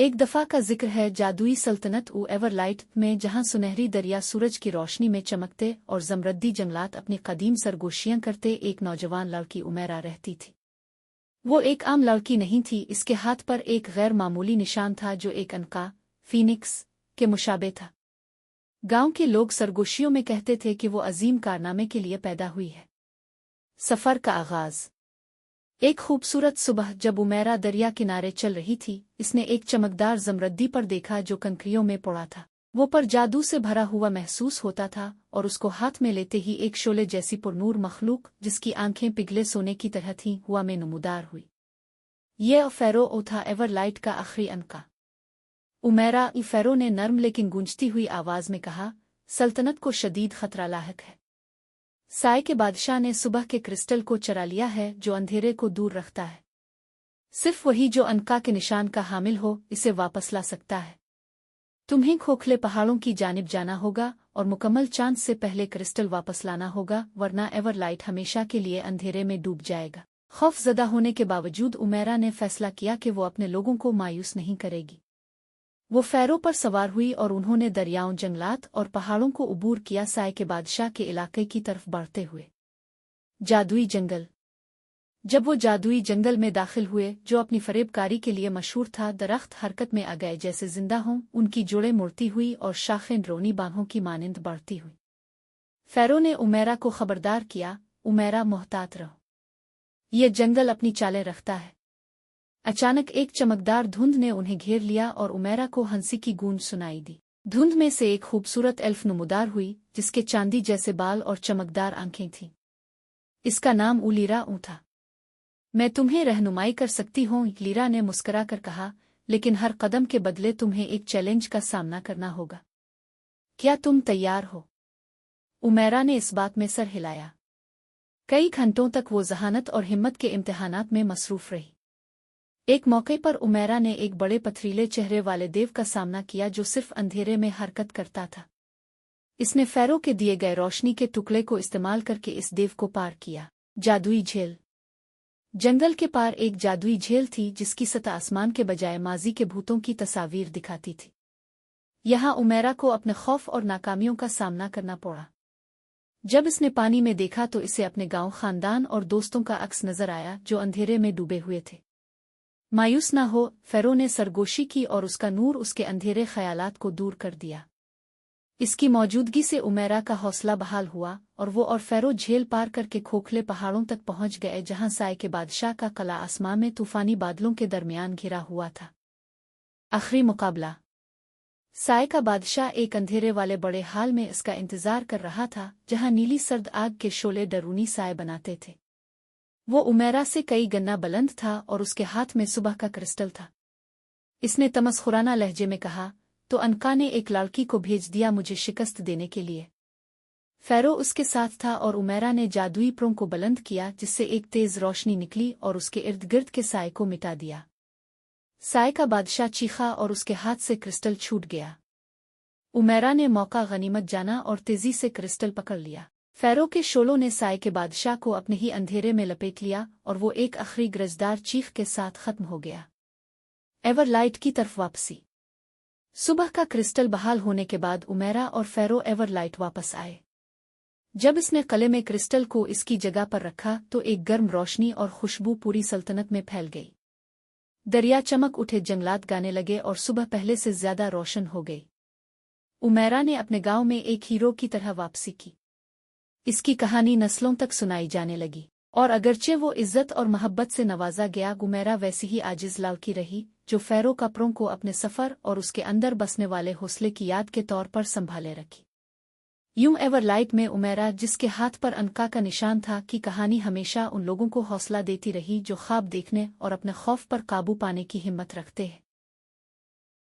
एक दफ़ा का जिक्र है जादुई सल्तनत एवरलाइट में, जहां सुनहरी दरिया सूरज की रोशनी में चमकते और जमरद्दी जंगलात अपनी कदीम सरगोशियां करते एक नौजवान लड़की उमेरा रहती थी। वो एक आम लड़की नहीं थी, इसके हाथ पर एक गैर मामूली निशान था जो एक अनका फीनिक्स के मुशाबे था। गांव के लोग सरगोशियों में कहते थे कि वो अजीम कारनामे के लिए पैदा हुई है। सफ़र का आगाज़ एक खूबसूरत सुबह जब उमेरा दरिया किनारे चल रही थी, इसने एक चमकदार जमरद्दी पर देखा जो कंकरियों में पड़ा था। वो पर जादू से भरा हुआ महसूस होता था और उसको हाथ में लेते ही एक शोले जैसी पुरनूर मखलूक, जिसकी आंखें पिघले सोने की तरह थीं, हुआ में नमूदार हुई। ये फ़ैरो था, एवरलाइट का आखिरी अनका। उमेरा फ़ैरो ने नर्म लेकिन गूंजती हुई आवाज में कहा, सल्तनत को शदीद खतरा लाहक है। साय के बादशाह ने सुबह के क्रिस्टल को चरा लिया है जो अंधेरे को दूर रखता है। सिर्फ वही जो अनका के निशान का हामिल हो इसे वापस ला सकता है। तुम्हें खोखले पहाड़ों की जानिब जाना होगा और मुकम्मल चांद से पहले क्रिस्टल वापस लाना होगा, वरना एवरलाइट हमेशा के लिए अंधेरे में डूब जाएगा। खौफजदा होने के बावजूद उमेरा ने फैसला किया कि वो अपने लोगों को मायूस नहीं करेगी। वो फ़ैरो पर सवार हुई और उन्होंने दरियाओं, जंगलात और पहाड़ों को उबूर किया, साय के बादशाह के इलाके की तरफ बढ़ते हुए। जादुई जंगल। जब वो जादुई जंगल में दाखिल हुए, जो अपनी फरेबकारी के लिए मशहूर था, दरख्त हरकत में आ गए जैसे जिंदा हों, उनकी जोड़ें मुड़ती हुई और शाखें ड्रोनी बाहों की मानिंद बढ़ती हुई। फ़ैरो ने उमेरा को खबरदार किया, उमेरा मोहतात रहो, ये जंगल अपनी चालें रखता है। अचानक एक चमकदार धुंध ने उन्हें घेर लिया और उमेरा को हंसी की गूंज सुनाई दी। धुंध में से एक खूबसूरत एल्फ नमूदार हुई, जिसके चांदी जैसे बाल और चमकदार आंखें थीं। इसका नाम लीरा था। मैं तुम्हें रहनुमाई कर सकती हूँ, लीरा ने मुस्कुरा कर कहा, लेकिन हर कदम के बदले तुम्हें एक चैलेंज का सामना करना होगा। क्या तुम तैयार हो? उमेरा ने इस बात में सर हिलाया। कई घंटों तक वो जहानत और हिम्मत के इम्तिहानात में मसरूफ रही। एक मौके पर उमेरा ने एक बड़े पथरीले चेहरे वाले देव का सामना किया जो सिर्फ अंधेरे में हरकत करता था। इसने फ़ैरो के दिए गए रोशनी के टुकड़े को इस्तेमाल करके इस देव को पार किया। जादुई झील। जंगल के पार एक जादुई झील थी जिसकी सतह आसमान के बजाय माजी के भूतों की तस्वीर दिखाती थी। यहाँ उमेरा को अपने खौफ और नाकामियों का सामना करना पड़ा। जब इसने पानी में देखा तो इसे अपने गांव, खानदान और दोस्तों का अक्स नजर आया जो अंधेरे में डूबे हुए थे। मायूस ना हो, फ़ैरो ने सरगोशी की और उसका नूर उसके अंधेरे ख्यालात को दूर कर दिया। इसकी मौजूदगी से उमेरा का हौसला बहाल हुआ और वो और फ़ैरो झील पार करके खोखले पहाड़ों तक पहुंच गए, जहां साय के बादशाह का किला आसमां में तूफानी बादलों के दरमियान घिरा हुआ था। आखिरी मुकाबला। साय का बादशाह एक अंधेरे वाले बड़े हाल में इसका इंतजार कर रहा था, जहां नीली सर्द आग के शोले डरूनी साय बनाते थे। वो उमेरा से कई गन्ना बुलंद था और उसके हाथ में सुबह का क्रिस्टल था। इसने तमस्खुराना लहजे में कहा, तो अनका ने एक लड़की को भेज दिया मुझे शिकस्त देने के लिए। फ़ैरो उसके साथ था और उमेरा ने जादुई प्रों को बुलंद किया, जिससे एक तेज रोशनी निकली और उसके इर्द गिर्द के साय को मिटा दिया। साय का बादशाह चीखा और उसके हाथ से क्रिस्टल छूट गया। उमेरा ने मौका गनीमत जाना और तेजी से क्रिस्टल पकड़ लिया। फ़ैरो के शोलों ने साय के बादशाह को अपने ही अंधेरे में लपेट लिया और वो एक आखिरी गरजदार चीख के साथ खत्म हो गया। एवरलाइट की तरफ वापसी। सुबह का क्रिस्टल बहाल होने के बाद उमेरा और फ़ैरो एवरलाइट वापस आए। जब इसने किले में क्रिस्टल को इसकी जगह पर रखा तो एक गर्म रोशनी और खुशबू पूरी सल्तनत में फैल गई। दरिया चमक उठे, जंगलात गाने लगे और सुबह पहले से ज्यादा रोशन हो गई। उमेरा ने अपने गांव में एक हीरो की तरह वापसी की। इसकी कहानी नस्लों तक सुनाई जाने लगी और अगरचे वो इज्जत और मोहब्बत से नवाजा गया, उमेरा वैसी ही आजिज लड़की रही जो फ़ैरो का प्रों को अपने सफ़र और उसके अंदर बसने वाले हौसले की याद के तौर पर संभाले रखी। यूं एवरलाइट में उमेरा, जिसके हाथ पर अनका का निशान था, की कहानी हमेशा उन लोगों को हौसला देती रही जो ख्वाब देखने और अपने खौफ पर काबू पाने की हिम्मत रखते हैं।